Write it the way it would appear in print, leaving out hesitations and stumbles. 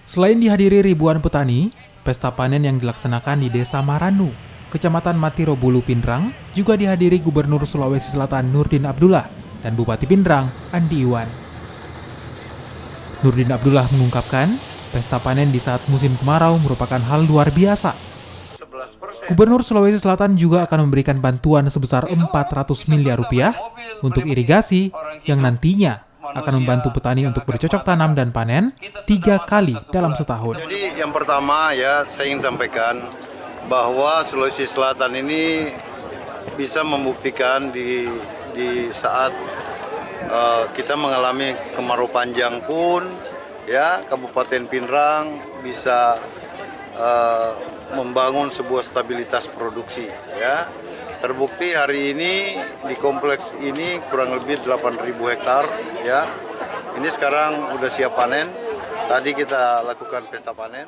Selain dihadiri ribuan petani, pesta panen yang dilaksanakan di Desa Maranu, Kecamatan Matiro Bulu Pindrang, juga dihadiri Gubernur Sulawesi Selatan Nurdin Abdullah dan Bupati Pindrang Andi Iwan. Nurdin Abdullah mengungkapkan, pesta panen di saat musim kemarau merupakan hal luar biasa. Gubernur Sulawesi Selatan juga akan memberikan bantuan sebesar 400 miliar rupiah untuk irigasi yang nantinya akan membantu petani untuk bercocok tanam dan panen 3 kali dalam setahun. Jadi yang pertama ya saya ingin sampaikan bahwa Sulawesi Selatan ini bisa membuktikan di saat kita mengalami kemarau panjang pun ya Kabupaten Pindrang bisa membangun sebuah stabilitas produksi ya. Terbukti hari ini di kompleks ini kurang lebih 8.000 hektar ya. Ini sekarang udah siap panen. Tadi kita lakukan pesta panen.